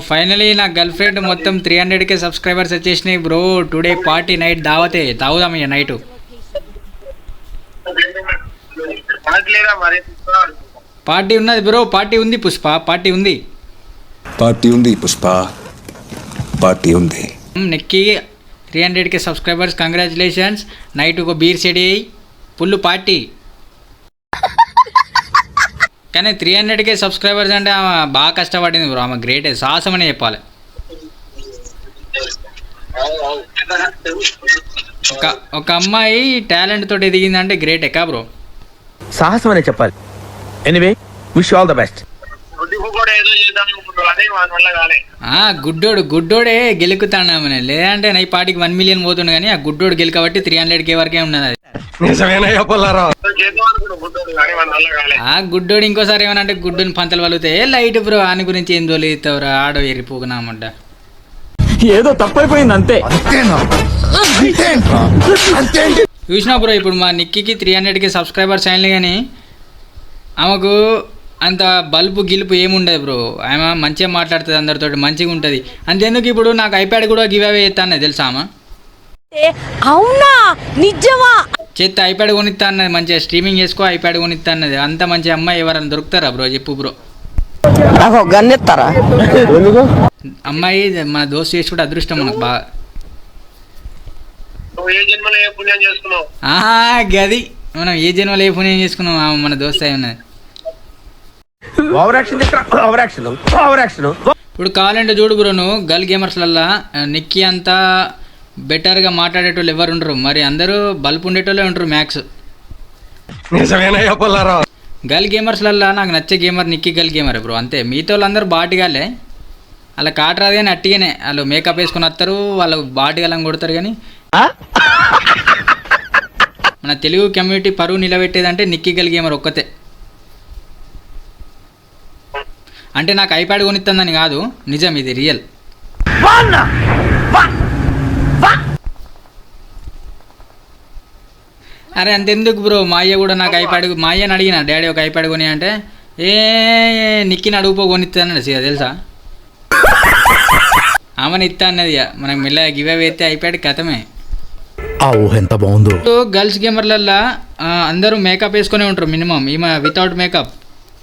Finally నా girl friend మొత్తం 300K subscribers వచ్చేసినాయి బ్రో. టుడే పార్టీ నైట్ దావతే తాగుదాం ఇక నైట్. పార్టీ ఉన్నది బ్రో, పార్టీ ఉంది పుష్ప, పార్టీ ఉంది, పార్టీ ఉంది పుష్ప, పార్టీ ఉంది. నెక్కి 300K సబ్స్క్రైబర్స్, కంగ్రాచులేషన్స్. నైట్ ఒక బీర్ సెడి అయ్యి ఫుల్ పార్టీ. కానీ 300K సబ్స్క్రైబర్స్ అంటే ఆమె బాగా కష్టపడింది బ్రో, ఆమె గ్రేట్, సాహసం అని చెప్పాలి. ఒక అమ్మాయి టాలెంట్ తోటి ఎదిగిందంటే గ్రేట్ ఎక్కా బ్రో, సాహసం అనే చెప్పాలి. Anyway wish all the best. గుడ్డోడే గెలుకుతాండే, లేదంటే నై పాటికి 1 మిలియన్ పోతుండే, కానీ ఆ గుడ్డోడు గెలుకబట్టి 300K వరకే ఉన్నది అది. ఆ గుడ్డోడు ఇంకోసారి ఏమన్నా అంటే గుడ్డుని పంతలు వలుగుతాయి లైట్ బ్రో, అని గురించి ఏం తోలితావురా ఆడో ఎరిపోకున్నామంట. ఏదో తప్పైపోయింది అంతే. చూసినా బ్రో ఇప్పుడు మా నిక్కికి 300K సబ్స్క్రైబర్స్ అయినలే, కానీ ఆమెకు అంత బల్బు గిలుపు ఏముండదు బ్రో. ఆమె మంచిగా మాట్లాడుతుంది, అందరితో మంచిగా ఉంటుంది. అంతేందుకు ఇప్పుడు నాకు ఐప్యాడ్ కూడా గివ్ అవే చేస్తాను తెలుసా ఆమె. అవునా నిజమా? చేస్తే ఐప్యాడ్ కొనిస్తా అన్నది, మంచిగా స్ట్రీమింగ్ చేసుకో ఐప్యాడ్ కొనిస్తా అన్నది. అంత మంచి అమ్మాయి ఎవరైనా దొరుకుతారా బ్రో చెప్పు బ్రో. గన్నెత్తారా అమ్మాయి మన దోస్తు చేసి కూడా అదృష్టం మనకు బాగా. గది మనం ఏ జన్మలో ఏ పుణ్యం చేసుకున్నాం, మన దోస్తు అయి ఉన్నది. ఇప్పుడు కావాలంటే చూడు బ్రో, నువ్వు గర్ల్ గేమర్స్లల్లా నిక్కి అంతా బెటర్గా మాట్లాడేటోళ్ళు ఎవరు ఉండరు, మరి అందరూ బల్బ్ ఉండేటోళ్ళే ఉంటారు మ్యాక్స్. గర్ల్ గేమర్స్లల్లా నాకు నచ్చే గేమర్ నిక్కి గర్ల్ గేమర్ బ్రో, అంతే. మిగతా వాళ్ళందరూ బాటిగాలే, అలా కాట రాదు కానీ అట్టిగానే వాళ్ళు మేకప్ వేసుకుని వస్తారు, వాళ్ళు బాటిగాలని కొడతారు. కానీ మన తెలుగు కమ్యూనిటీ పరువు నిలబెట్టేదంటే నిక్కి గర్ల్ గేమర్ ఒక్కతే. అంటే నాకు ఐప్యాడ్ కొనిస్తుందని కాదు, నిజం, ఇది రియల్. అరే అంతెందుకు బ్రో, మా అయ్య కూడా నాకు ఐప్యాడ్, మా అయ్యని అడిగిన డాడీ ఒక ఐప్యాడ్ కొని అంటే నిక్కిని అడుగుపో కొనిస్తానది తెలుసా. ఆమెను ఇస్తా అన్నది, మనకు మెల్లగా గివ్ అవే అయితే ఐప్యాడ్ కథమే. ఎంత బాగుందో. గర్ల్స్ గేమర్లల్లా అందరూ మేకప్ వేసుకునే ఉంటారు మినిమం. ఈమె వితౌట్ మేకప్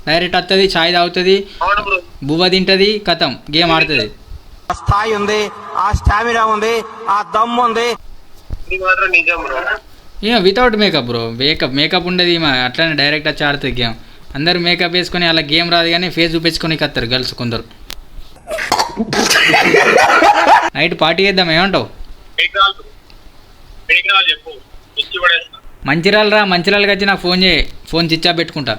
డైరెక్ట్ వస్తుంది, ఛాయ్ తాగుతుంది, బువ్వ తింటది, కథం గేమ్ ఆడుతుంది. స్థాయి ఉంది, ఆ స్టామినా ఉంది, ఆ దమ్ ఉంది. ఈమె వితౌట్ మేకప్ బ్రో, మేకప్ ఉండదు ఈమె, అట్లానే డైరెక్ట్ వచ్చి ఆడుతుంది గేమ్. అందరూ మేకప్ వేసుకొని అలా గేమ్ రాదు కానీ ఫేస్ చూపించుకొని కత్తారు గర్ల్స్ కొందరు. నైట్ పార్టీ చేద్దాం, ఏమంటావు? మంచిర్యాల రా, మంచిర్యాలకి వచ్చి నాకు ఫోన్ చేయి, ఫోన్ స్విచ్ ఆఫ్ పెట్టుకుంటా.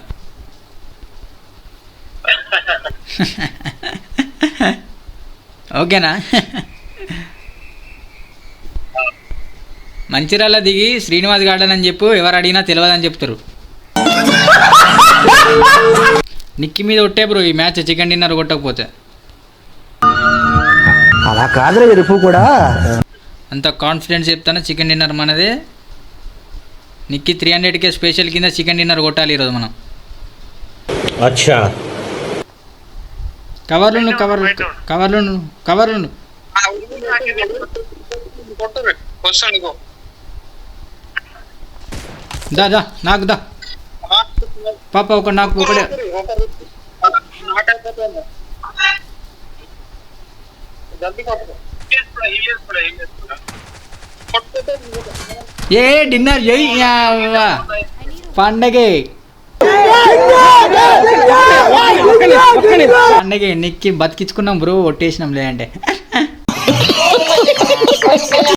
ఓకేనా? మంచిర్యాల దిగి శ్రీనివాస్ గార్డెన్ అని చెప్పు, ఎవరు అడిగినా తెలియదని చెప్తారు. నిక్కి మీద ఒట్టే బ్రో ఈ మ్యాచ్, చికెన్ డిన్నర్ కొట్టకపోతే. అలా కాదురా ఎరుపు కూడా అంత కాన్ఫిడెన్స్ చెప్తాను, చికెన్ డిన్నర్ మనదే. నిక్కి 300K స్పెషల్ కింద చికెన్ డిన్నర్ కొట్టాలి ఈరోజు మనం. అచ్చా కవర్లు దా దా నాకు దా పాప, ఒక నాకు ఒకటే. ఏ డిన్నర్ చేయి పండగే నిక్కి బతికించుకున్నాం బ్రో, ఒట్టేసినాం లేదంటే.